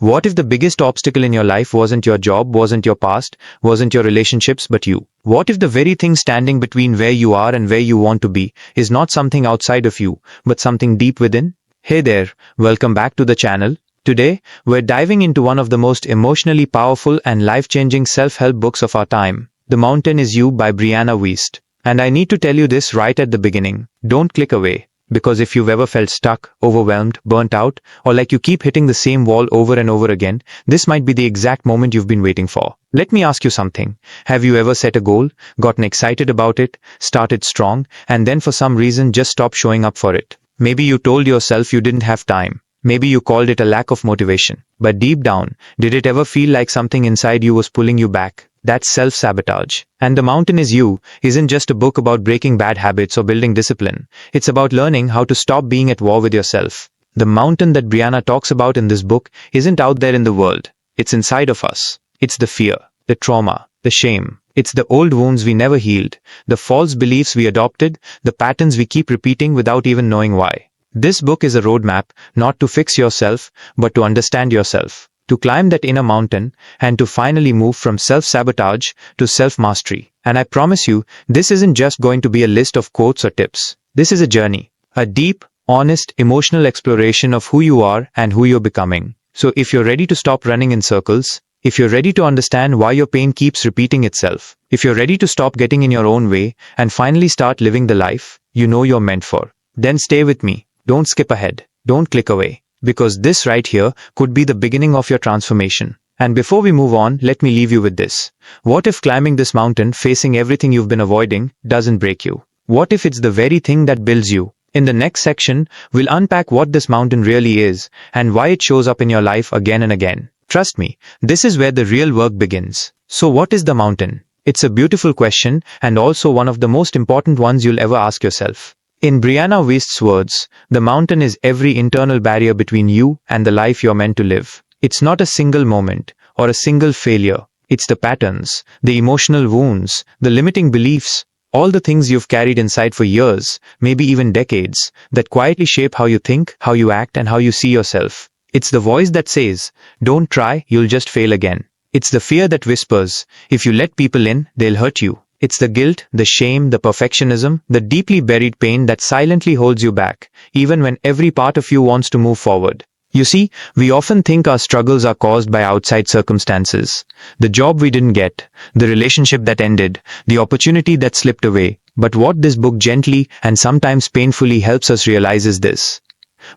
What if the biggest obstacle in your life wasn't your job, wasn't your past, wasn't your relationships, but you? What if the very thing standing between where you are and where you want to be is not something outside of you, but something deep within? Hey there, welcome back to the channel. Today, we're diving into one of the most emotionally powerful and life-changing self-help books of our time. The Mountain is You by Brianna Wiest. And I need to tell you this right at the beginning. Don't click away. Because if you've ever felt stuck, overwhelmed, burnt out, or like you keep hitting the same wall over and over again, this might be the exact moment you've been waiting for. Let me ask you something. Have you ever set a goal, gotten excited about it, started strong, and then for some reason just stopped showing up for it? Maybe you told yourself you didn't have time. Maybe you called it a lack of motivation. But deep down, did it ever feel like something inside you was pulling you back? That's self-sabotage. And The Mountain is You isn't just a book about breaking bad habits or building discipline. It's about learning how to stop being at war with yourself. The mountain that Brianna talks about in this book isn't out there in the world. It's inside of us. It's the fear, the trauma, the shame. It's the old wounds we never healed, the false beliefs we adopted, the patterns we keep repeating without even knowing why. This book is a roadmap, not to fix yourself, but to understand yourself, to climb that inner mountain, and to finally move from self-sabotage to self-mastery. And I promise you, this isn't just going to be a list of quotes or tips. This is a journey, a deep, honest, emotional exploration of who you are and who you're becoming. So if you're ready to stop running in circles, if you're ready to understand why your pain keeps repeating itself, if you're ready to stop getting in your own way and finally start living the life you know you're meant for, then stay with me. Don't skip ahead. Don't click away. Because this right here could be the beginning of your transformation. And before we move on, let me leave you with this. What if climbing this mountain, facing everything you've been avoiding, doesn't break you? What if it's the very thing that builds you? In the next section, we'll unpack what this mountain really is and why it shows up in your life again and again. Trust me, this is where the real work begins. So what is the mountain? It's a beautiful question and also one of the most important ones you'll ever ask yourself. In Brianna Wiest's words, the mountain is every internal barrier between you and the life you're meant to live. It's not a single moment or a single failure. It's the patterns, the emotional wounds, the limiting beliefs, all the things you've carried inside for years, maybe even decades, that quietly shape how you think, how you act, and how you see yourself. It's the voice that says, "Don't try, you'll just fail again." It's the fear that whispers, "If you let people in, they'll hurt you." It's the guilt, the shame, the perfectionism, the deeply buried pain that silently holds you back, even when every part of you wants to move forward. You see, we often think our struggles are caused by outside circumstances. The job we didn't get, the relationship that ended, the opportunity that slipped away. But what this book gently and sometimes painfully helps us realize is this.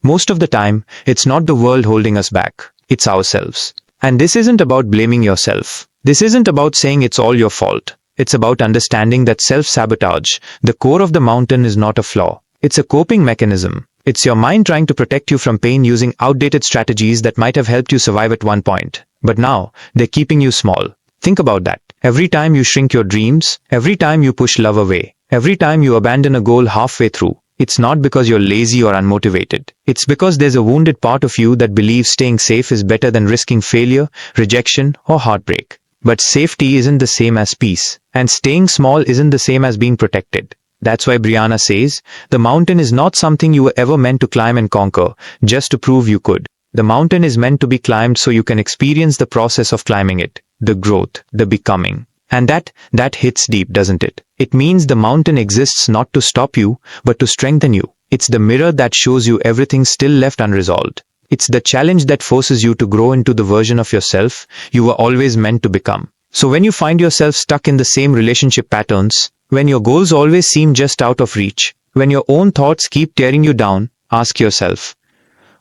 Most of the time, it's not the world holding us back. It's ourselves. And this isn't about blaming yourself. This isn't about saying it's all your fault. It's about understanding that self-sabotage, the core of the mountain, is not a flaw. It's a coping mechanism. It's your mind trying to protect you from pain using outdated strategies that might have helped you survive at one point. But now, they're keeping you small. Think about that. Every time you shrink your dreams, every time you push love away, every time you abandon a goal halfway through, it's not because you're lazy or unmotivated. It's because there's a wounded part of you that believes staying safe is better than risking failure, rejection, or heartbreak. But safety isn't the same as peace, and staying small isn't the same as being protected. That's why Brianna says, the mountain is not something you were ever meant to climb and conquer, just to prove you could. The mountain is meant to be climbed so you can experience the process of climbing it, the growth, the becoming. And that hits deep, doesn't it? It means the mountain exists not to stop you, but to strengthen you. It's the mirror that shows you everything still left unresolved. It's the challenge that forces you to grow into the version of yourself you were always meant to become. So when you find yourself stuck in the same relationship patterns, when your goals always seem just out of reach, when your own thoughts keep tearing you down, ask yourself,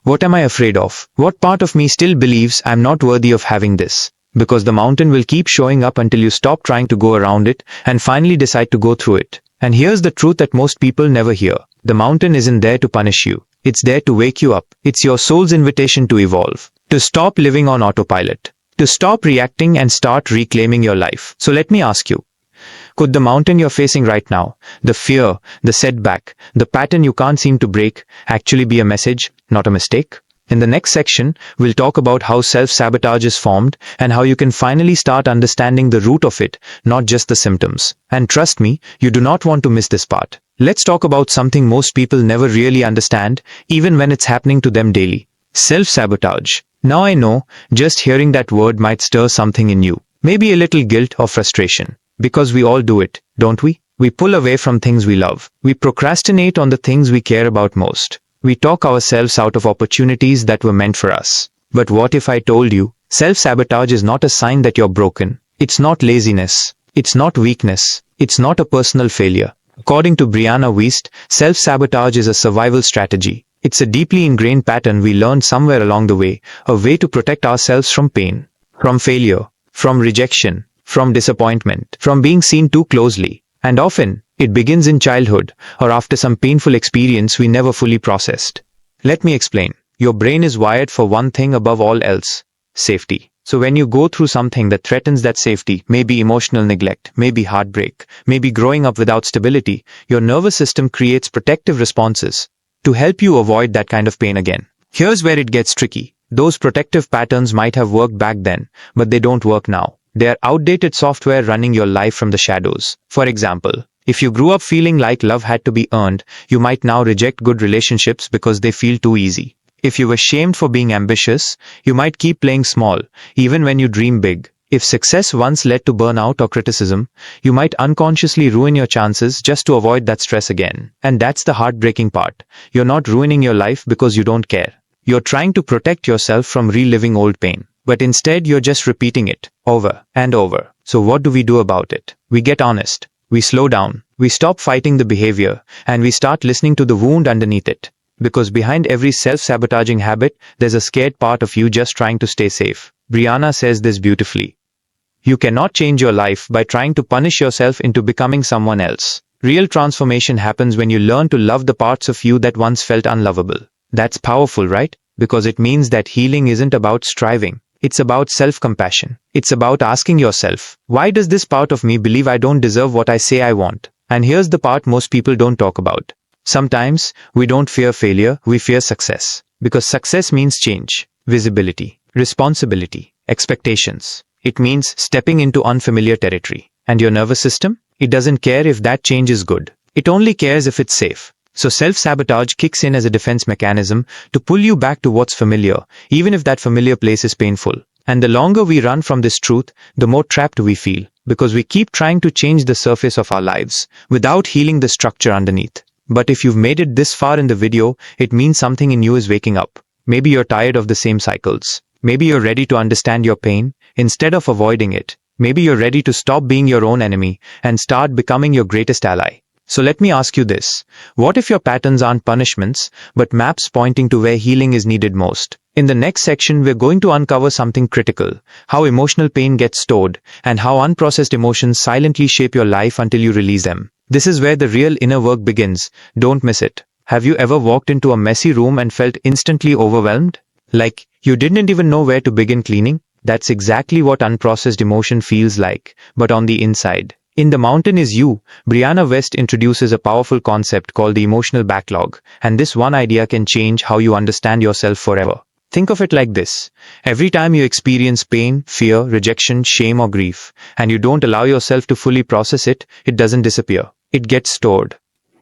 what am I afraid of? What part of me still believes I'm not worthy of having this? Because the mountain will keep showing up until you stop trying to go around it and finally decide to go through it. And here's the truth that most people never hear. The mountain isn't there to punish you. It's there to wake you up. It's your soul's invitation to evolve, to stop living on autopilot, to stop reacting and start reclaiming your life. So let me ask you, could the mountain you're facing right now, the fear, the setback, the pattern you can't seem to break, actually be a message, not a mistake? In the next section, we'll talk about how self-sabotage is formed and how you can finally start understanding the root of it, not just the symptoms. And trust me, you do not want to miss this part. Let's talk about something most people never really understand, even when it's happening to them daily. Self-sabotage. Now I know, just hearing that word might stir something in you. Maybe a little guilt or frustration. Because we all do it, don't we? We pull away from things we love. We procrastinate on the things we care about most. We talk ourselves out of opportunities that were meant for us. But what if I told you, self-sabotage is not a sign that you're broken. It's not laziness. It's not weakness. It's not a personal failure. According to Brianna Wiest, self-sabotage is a survival strategy. It's a deeply ingrained pattern we learned somewhere along the way, a way to protect ourselves from pain, from failure, from rejection, from disappointment, from being seen too closely. And often, it begins in childhood or after some painful experience we never fully processed. Let me explain. Your brain is wired for one thing above all else: safety. So when you go through something that threatens that safety, maybe emotional neglect, maybe heartbreak, maybe growing up without stability, your nervous system creates protective responses to help you avoid that kind of pain again. Here's where it gets tricky. Those protective patterns might have worked back then, but they don't work now. They are outdated software running your life from the shadows. For example, if you grew up feeling like love had to be earned, you might now reject good relationships because they feel too easy. If you were shamed for being ambitious, you might keep playing small, even when you dream big. If success once led to burnout or criticism, you might unconsciously ruin your chances just to avoid that stress again. And that's the heartbreaking part. You're not ruining your life because you don't care. You're trying to protect yourself from reliving old pain. But instead you're just repeating it, over and over. So what do we do about it? We get honest. We slow down. We stop fighting the behavior, and we start listening to the wound underneath it. Because behind every self-sabotaging habit, there's a scared part of you just trying to stay safe. Brianna says this beautifully. You cannot change your life by trying to punish yourself into becoming someone else. Real transformation happens when you learn to love the parts of you that once felt unlovable. That's powerful, right? Because it means that healing isn't about striving. It's about self-compassion. It's about asking yourself, why does this part of me believe I don't deserve what I say I want? And here's the part most people don't talk about. Sometimes, we don't fear failure, we fear success. Because success means change, visibility, responsibility, expectations. It means stepping into unfamiliar territory. And your nervous system? It doesn't care if that change is good. It only cares if it's safe. So self-sabotage kicks in as a defense mechanism to pull you back to what's familiar, even if that familiar place is painful. And the longer we run from this truth, the more trapped we feel, because we keep trying to change the surface of our lives without healing the structure underneath. But if you've made it this far in the video, it means something in you is waking up. Maybe you're tired of the same cycles. Maybe you're ready to understand your pain instead of avoiding it. Maybe you're ready to stop being your own enemy and start becoming your greatest ally. So let me ask you this. What if your patterns aren't punishments, but maps pointing to where healing is needed most? In the next section, we're going to uncover something critical: how emotional pain gets stored, and how unprocessed emotions silently shape your life until you release them. This is where the real inner work begins. Don't miss it. Have you ever walked into a messy room and felt instantly overwhelmed? Like, you didn't even know where to begin cleaning? That's exactly what unprocessed emotion feels like, but on the inside. In The Mountain Is You, Brianna Wiest introduces a powerful concept called the emotional backlog, and this one idea can change how you understand yourself forever. Think of it like this. Every time you experience pain, fear, rejection, shame or grief, and you don't allow yourself to fully process it, it doesn't disappear. It gets stored.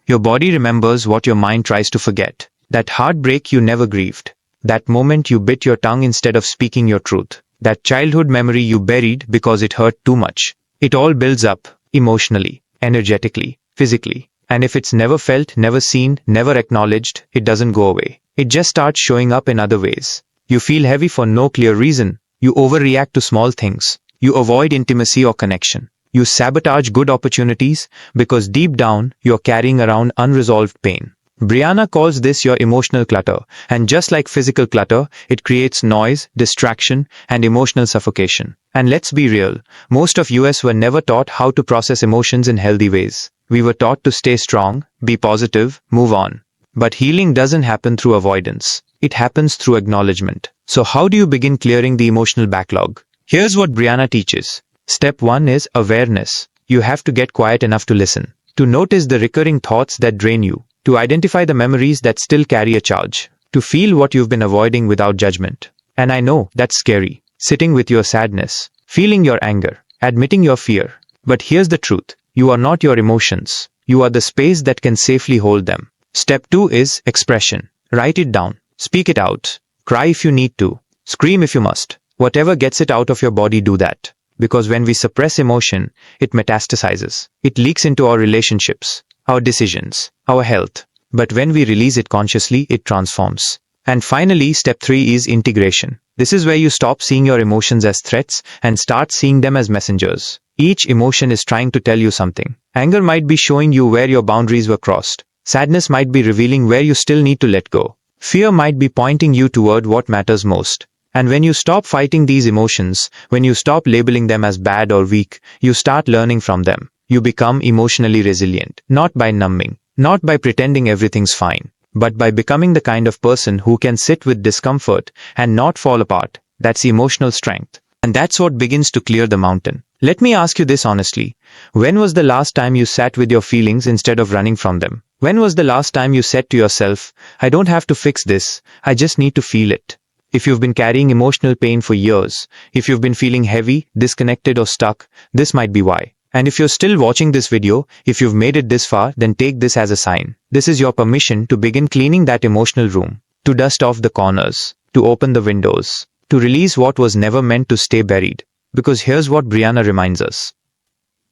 Your body remembers what your mind tries to forget. That heartbreak you never grieved. That moment you bit your tongue instead of speaking your truth. That childhood memory you buried because it hurt too much. It all builds up, emotionally, energetically, physically. And if it's never felt, never seen, never acknowledged, it doesn't go away. It just starts showing up in other ways. You feel heavy for no clear reason. You overreact to small things. You avoid intimacy or connection. You sabotage good opportunities because deep down, you're carrying around unresolved pain. Brianna calls this your emotional clutter, and just like physical clutter, it creates noise, distraction, and emotional suffocation. And let's be real, most of us were never taught how to process emotions in healthy ways. We were taught to stay strong, be positive, move on. But healing doesn't happen through avoidance. It happens through acknowledgement. So how do you begin clearing the emotional backlog? Here's what Brianna teaches. Step 1 is awareness. You have to get quiet enough to listen, to notice the recurring thoughts that drain you, to identify the memories that still carry a charge, to feel what you've been avoiding without judgment. And I know that's scary, sitting with your sadness, feeling your anger, admitting your fear. But here's the truth. You are not your emotions. You are the space that can safely hold them. Step 2 is expression. Write it down. Speak it out. Cry if you need to. Scream if you must. Whatever gets it out of your body, do that. Because when we suppress emotion, it metastasizes. It leaks into our relationships, our decisions, our health. But when we release it consciously, it transforms. And finally, step 3 is integration. This is where you stop seeing your emotions as threats and start seeing them as messengers. Each emotion is trying to tell you something. Anger might be showing you where your boundaries were crossed. Sadness might be revealing where you still need to let go. Fear might be pointing you toward what matters most. And when you stop fighting these emotions, when you stop labeling them as bad or weak, you start learning from them. You become emotionally resilient, not by numbing, not by pretending everything's fine, but by becoming the kind of person who can sit with discomfort and not fall apart. That's emotional strength. And that's what begins to clear the mountain. Let me ask you this honestly. When was the last time you sat with your feelings instead of running from them? When was the last time you said to yourself, I don't have to fix this, I just need to feel it? If you've been carrying emotional pain for years, if you've been feeling heavy, disconnected or stuck, this might be why. And if you're still watching this video, if you've made it this far, then take this as a sign. This is your permission to begin cleaning that emotional room, to dust off the corners, to open the windows, to release what was never meant to stay buried. Because here's what Brianna reminds us.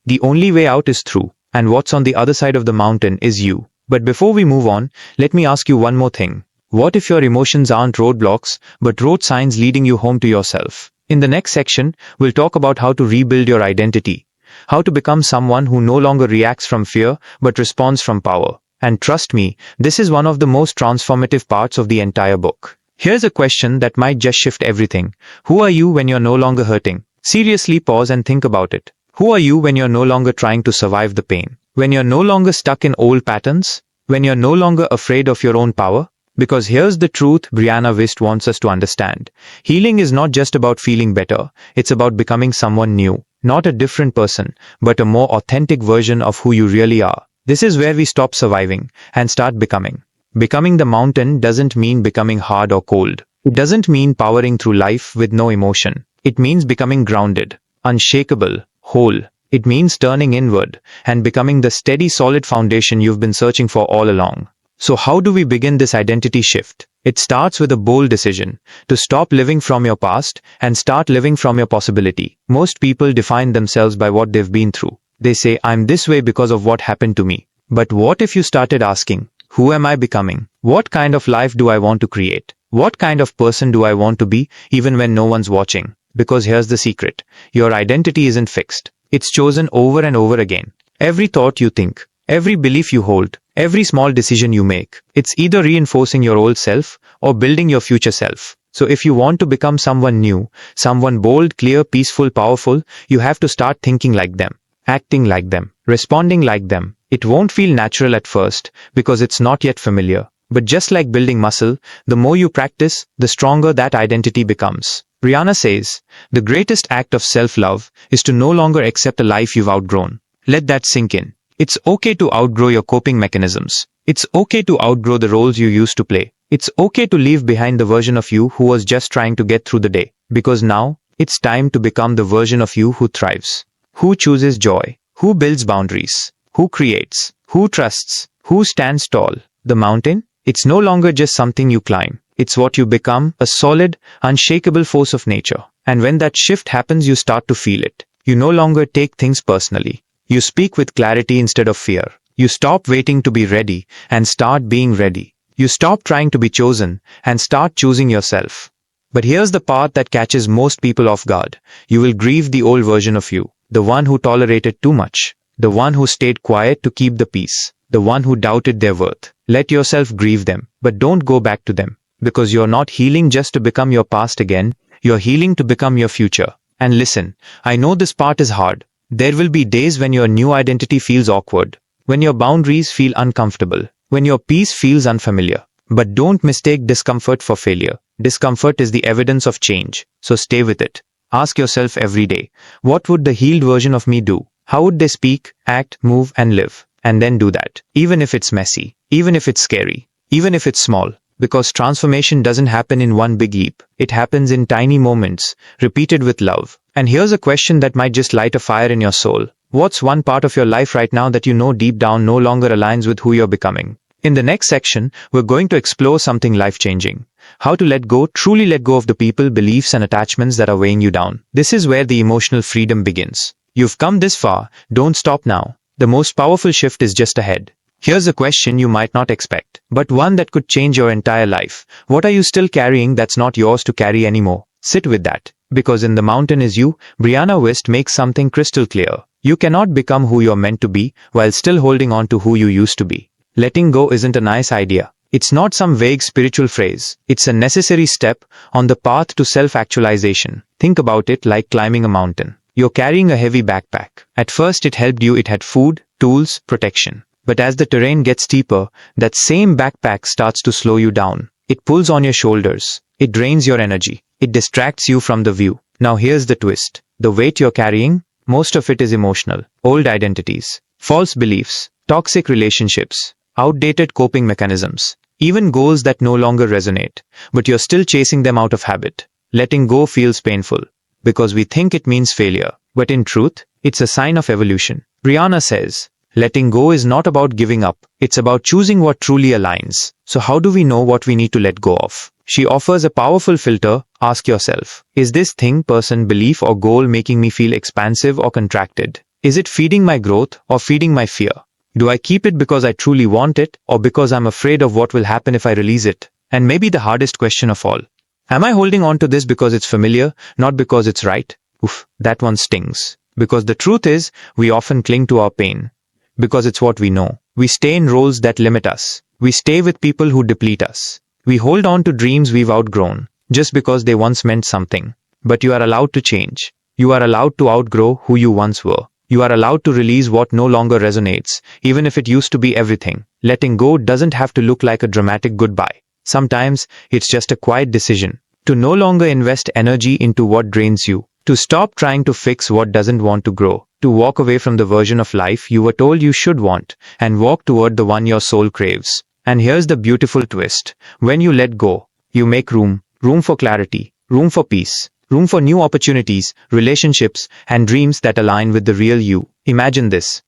The only way out is through, and what's on the other side of the mountain is you. But before we move on, let me ask you one more thing. What if your emotions aren't roadblocks, but road signs leading you home to yourself? In the next section, we'll talk about how to rebuild your identity, how to become someone who no longer reacts from fear, but responds from power. And trust me, this is one of the most transformative parts of the entire book. Here's a question that might just shift everything. Who are you when you're no longer hurting? Seriously, pause and think about it. Who are you when you're no longer trying to survive the pain? When you're no longer stuck in old patterns? When you're no longer afraid of your own power? Because here's the truth Brianna Wiest wants us to understand. Healing is not just about feeling better, it's about becoming someone new. Not a different person, but a more authentic version of who you really are. This is where we stop surviving and start becoming. Becoming the mountain doesn't mean becoming hard or cold. It doesn't mean powering through life with no emotion. It means becoming grounded, unshakable, whole. It means turning inward and becoming the steady, solid foundation you've been searching for all along. So how do we begin this identity shift? It starts with a bold decision to stop living from your past and start living from your possibility. Most people define themselves by what they've been through. They say, I'm this way because of what happened to me. But what if you started asking, who am I becoming? What kind of life do I want to create? What kind of person do I want to be, even when no one's watching? Because here's the secret. Your identity isn't fixed. It's chosen over and over again. Every thought you think, every belief you hold, every small decision you make, it's either reinforcing your old self or building your future self. So if you want to become someone new, someone bold, clear, peaceful, powerful, you have to start thinking like them, acting like them, responding like them. It won't feel natural at first because it's not yet familiar. But just like building muscle, the more you practice, the stronger that identity becomes. Brianna says, the greatest act of self-love is to no longer accept a life you've outgrown. Let that sink in. It's okay to outgrow your coping mechanisms. It's okay to outgrow the roles you used to play. It's okay to leave behind the version of you who was just trying to get through the day. Because now, it's time to become the version of you who thrives, who chooses joy, who builds boundaries, who creates, who trusts, who stands tall. The mountain? It's no longer just something you climb. It's what you become, a solid, unshakable force of nature. And when that shift happens, you start to feel it. You no longer take things personally. You speak with clarity instead of fear. You stop waiting to be ready and start being ready. You stop trying to be chosen and start choosing yourself. But here's the part that catches most people off guard. You will grieve the old version of you, the one who tolerated too much, the one who stayed quiet to keep the peace, the one who doubted their worth. Let yourself grieve them, but don't go back to them. Because you're not healing just to become your past again, you're healing to become your future. And listen, I know this part is hard. There will be days when your new identity feels awkward, when your boundaries feel uncomfortable, when your peace feels unfamiliar. But don't mistake discomfort for failure. Discomfort is the evidence of change, so stay with it. Ask yourself every day, what would the healed version of me do? How would they speak, act, move, and live? And then do that, even if it's messy, even if it's scary, even if it's small. Because transformation doesn't happen in one big leap. It happens in tiny moments, repeated with love. And here's a question that might just light a fire in your soul. What's one part of your life right now that you know deep down no longer aligns with who you're becoming? In the next section, we're going to explore something life-changing. how to let go, truly let go of the people, beliefs, and attachments that are weighing you down. This is where the emotional freedom begins. You've come this far, don't stop now. The most powerful shift is just ahead. Here's a question you might not expect, but one that could change your entire life. What are you still carrying that's not yours to carry anymore? Sit with that. Because in The Mountain Is You, Brianna Wiest makes something crystal clear. You cannot become who you're meant to be while still holding on to who you used to be. Letting go isn't a nice idea. It's not some vague spiritual phrase. It's a necessary step on the path to self-actualization. Think about it like climbing a mountain. You're carrying a heavy backpack. At first it helped you, it had food, tools, protection. But as the terrain gets steeper, that same backpack starts to slow you down. It pulls on your shoulders. It drains your energy. It distracts you from the view. Now here's the twist. The weight you're carrying, most of it is emotional. Old identities, false beliefs, toxic relationships, outdated coping mechanisms, even goals that no longer resonate. But you're still chasing them out of habit. Letting go feels painful because we think it means failure. But in truth, it's a sign of evolution. Brianna says, letting go is not about giving up. It's about choosing what truly aligns. So how do we know what we need to let go of? She offers a powerful filter. Ask yourself, is this thing, person, belief, or goal making me feel expansive or contracted? Is it feeding my growth or feeding my fear? Do I keep it because I truly want it or because I'm afraid of what will happen if I release it? And maybe the hardest question of all, am I holding on to this because it's familiar, not because it's right? Oof, that one stings. Because the truth is, we often cling to our pain because it's what we know. We stay in roles that limit us. We stay with people who deplete us. We hold on to dreams we've outgrown just because they once meant something. But you are allowed to change. You are allowed to outgrow who you once were. You are allowed to release what no longer resonates, even if it used to be everything. Letting go doesn't have to look like a dramatic goodbye. Sometimes it's just a quiet decision to no longer invest energy into what drains you, to stop trying to fix what doesn't want to grow, to walk away from the version of life you were told you should want and walk toward the one your soul craves. And here's the beautiful twist. When you let go, you make room for clarity, room for peace, room for new opportunities, relationships, and dreams that align with the real you. Imagine this.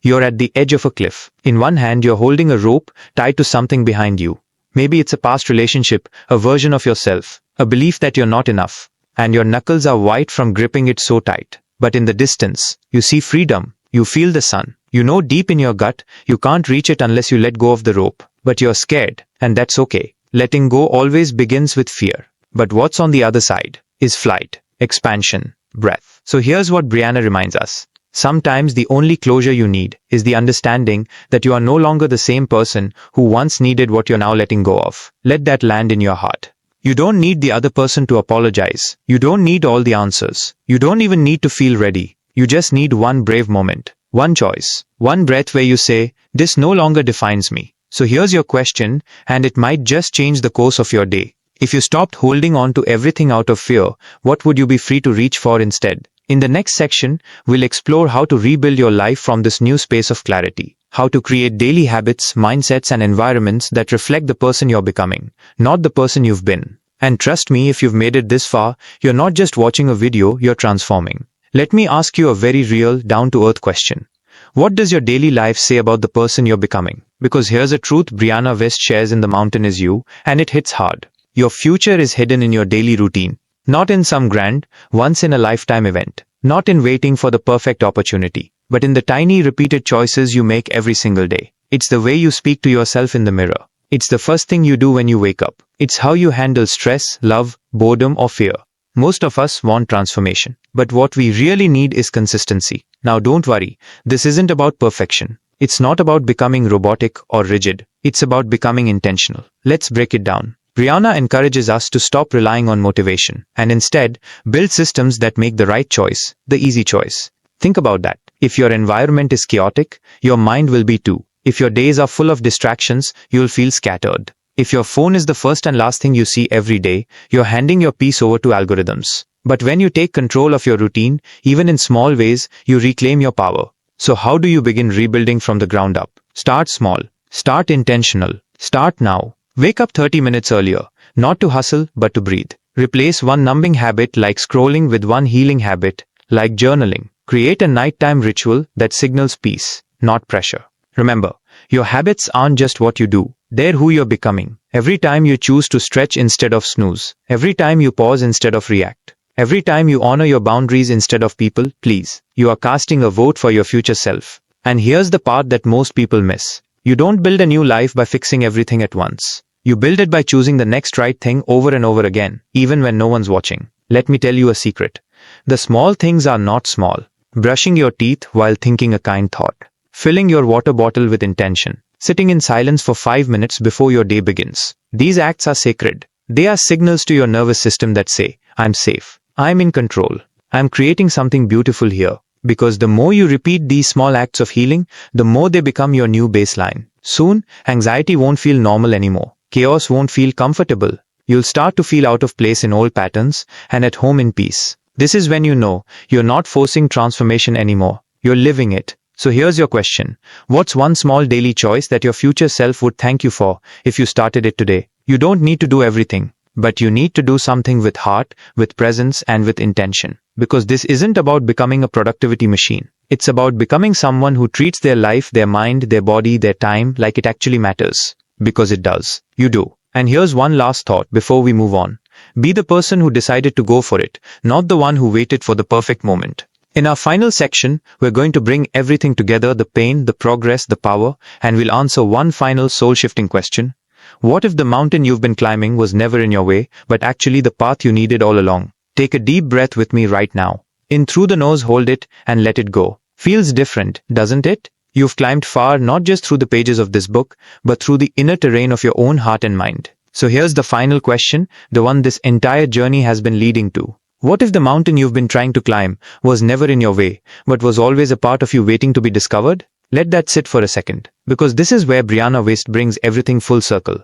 You're at the edge of a cliff. In one hand, you're holding a rope tied to something behind you. Maybe it's a past relationship, a version of yourself, a belief that you're not enough, and your knuckles are white from gripping it so tight. But in the distance, you see freedom. You feel the sun. You know deep in your gut, you can't reach it unless you let go of the rope. But you're scared, and that's okay. Letting go always begins with fear. But what's on the other side is flight, expansion, breath. So here's what Brianna reminds us. Sometimes the only closure you need is the understanding that you are no longer the same person who once needed what you're now letting go of. Let that land in your heart. You don't need the other person to apologize. You don't need all the answers. You don't even need to feel ready. You just need one brave moment, one choice, one breath where you say, this no longer defines me. So here's your question, and it might just change the course of your day. If you stopped holding on to everything out of fear, what would you be free to reach for instead? In the next section, we'll explore how to rebuild your life from this new space of clarity. How to create daily habits, mindsets, and environments that reflect the person you're becoming, not the person you've been. And trust me, if you've made it this far, you're not just watching a video, you're transforming. Let me ask you a very real, down-to-earth question. What does your daily life say about the person you're becoming? Because here's a truth Brianna Wiest shares in The Mountain Is You, and it hits hard. Your future is hidden in your daily routine. Not in some grand, once-in-a-lifetime event. Not in waiting for the perfect opportunity. But in the tiny, repeated choices you make every single day. It's the way you speak to yourself in the mirror. It's the first thing you do when you wake up. It's how you handle stress, love, boredom, or fear. Most of us want transformation. But what we really need is consistency. Now don't worry, this isn't about perfection. It's not about becoming robotic or rigid. It's about becoming intentional. Let's break it down. Brianna encourages us to stop relying on motivation and instead build systems that make the right choice, the easy choice. Think about that. If your environment is chaotic, your mind will be too. If your days are full of distractions, you'll feel scattered. If your phone is the first and last thing you see every day, you're handing your peace over to algorithms. But when you take control of your routine, even in small ways, you reclaim your power. So how do you begin rebuilding from the ground up? Start small. Start intentional. Start now. Wake up 30 minutes earlier, not to hustle, but to breathe. Replace one numbing habit like scrolling with one healing habit, like journaling. Create a nighttime ritual that signals peace, not pressure. Remember, Your habits aren't just what you do, they're who you're becoming. Every time you choose to stretch instead of snooze, every time you pause instead of react, every time you honor your boundaries instead of people please, you are casting a vote for your future self. And here's the part that most people miss. You don't build a new life by fixing everything at once. You build it by choosing the next right thing over and over again, even when no one's watching. Let me tell you a secret. The small things are not small. Brushing your teeth while thinking a kind thought. Filling your water bottle with intention. Sitting in silence for 5 minutes before your day begins. These acts are sacred. They are signals to your nervous system that say, I'm safe. I'm in control. I'm creating something beautiful here. Because the more you repeat these small acts of healing, the more they become your new baseline. Soon, anxiety won't feel normal anymore. Chaos won't feel comfortable. You'll start to feel out of place in old patterns and at home in peace. This is when you know you're not forcing transformation anymore. You're living it. So here's your question. What's one small daily choice that your future self would thank you for if you started it today? You don't need to do everything, but you need to do something with heart, with presence, and with intention. Because this isn't about becoming a productivity machine. It's about becoming someone who treats their life, their mind, their body, their time like it actually matters. Because it does. You do. And here's one last thought before we move on. Be the person who decided to go for it, not the one who waited for the perfect moment. In our final section, we're going to bring everything together, the pain, the progress, the power, and we'll answer one final soul-shifting question. What if the mountain you've been climbing was never in your way, but actually the path you needed all along? Take a deep breath with me right now. In through the nose, hold it, and let it go. Feels different, doesn't it? You've climbed far not just through the pages of this book, but through the inner terrain of your own heart and mind. So here's the final question, the one this entire journey has been leading to. What if the mountain you've been trying to climb was never in your way, but was always a part of you waiting to be discovered? Let that sit for a second, because this is where Brianna Wiest brings everything full circle.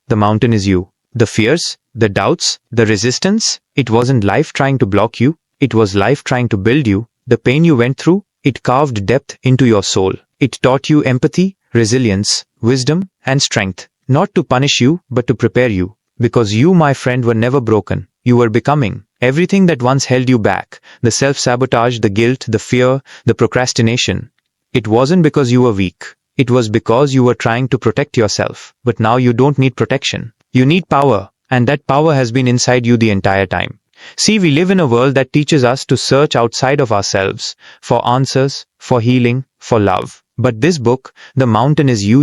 The mountain is you. The fears, the doubts, the resistance, it wasn't life trying to block you, it was life trying to build you. The pain you went through, it carved depth into your soul. It taught you empathy, resilience, wisdom, and strength. Not to punish you, but to prepare you. Because you, my friend, were never broken. You were becoming. Everything that once held you back, the self-sabotage, the guilt, the fear, the procrastination. It wasn't because you were weak. It was because you were trying to protect yourself. But now you don't need protection. You need power. And that power has been inside you the entire time. See, we live in a world that teaches us to search outside of ourselves for answers, for healing, for love. But this book, The Mountain is You,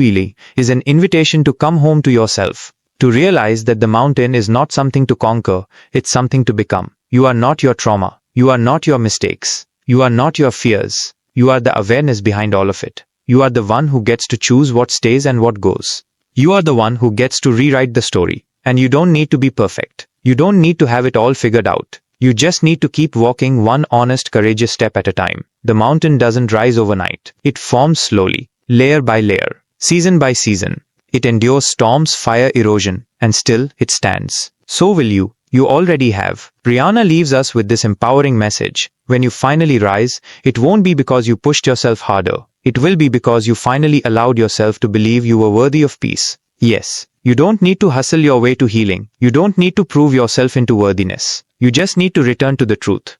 is an invitation to come home to yourself. To realize that the mountain is not something to conquer, it's something to become. You are not your trauma. You are not your mistakes. You are not your fears. You are the awareness behind all of it. You are the one who gets to choose what stays and what goes. You are the one who gets to rewrite the story. And you don't need to be perfect. You don't need to have it all figured out. You just need to keep walking one honest, courageous step at a time. The mountain doesn't rise overnight. It forms slowly, layer by layer, season by season. It endures storms, fire, erosion, and still it stands. So will you. You already have. Brianna leaves us with this empowering message. When you finally rise, it won't be because you pushed yourself harder. It will be because you finally allowed yourself to believe you were worthy of peace. Yes, you don't need to hustle your way to healing. You don't need to prove yourself into worthiness. You just need to return to the truth.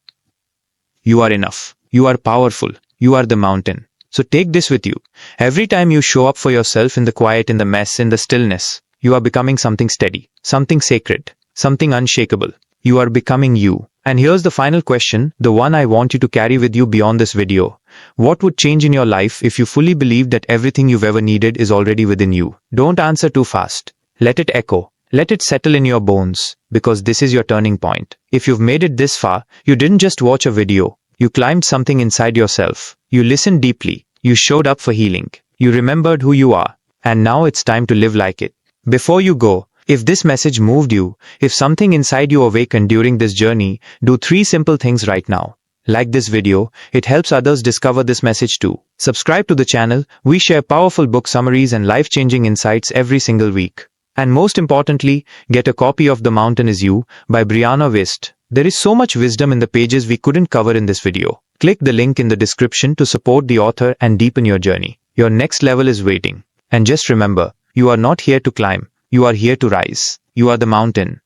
You are enough. You are powerful. You are the mountain. So take this with you. Every time you show up for yourself in the quiet, in the mess, in the stillness, you are becoming something steady, something sacred, something unshakable. You are becoming you. And here's the final question, the one I want you to carry with you beyond this video. What would change in your life if you fully believed that everything you've ever needed is already within you? Don't answer too fast. Let it echo. Let it settle in your bones, because this is your turning point. If you've made it this far, you didn't just watch a video. You climbed something inside yourself. You listened deeply. You showed up for healing. You remembered who you are. And now it's time to live like it. Before you go, if this message moved you, if something inside you awakened during this journey, do 3 simple things right now. Like this video, it helps others discover this message too. Subscribe to the channel. We share powerful book summaries and life-changing insights every single week. And most importantly, get a copy of The Mountain is You by Brianna Wiest. There is so much wisdom in the pages we couldn't cover in this video. Click the link in the description to support the author and deepen your journey. Your next level is waiting. And just remember, you are not here to climb. You are here to rise. You are the mountain.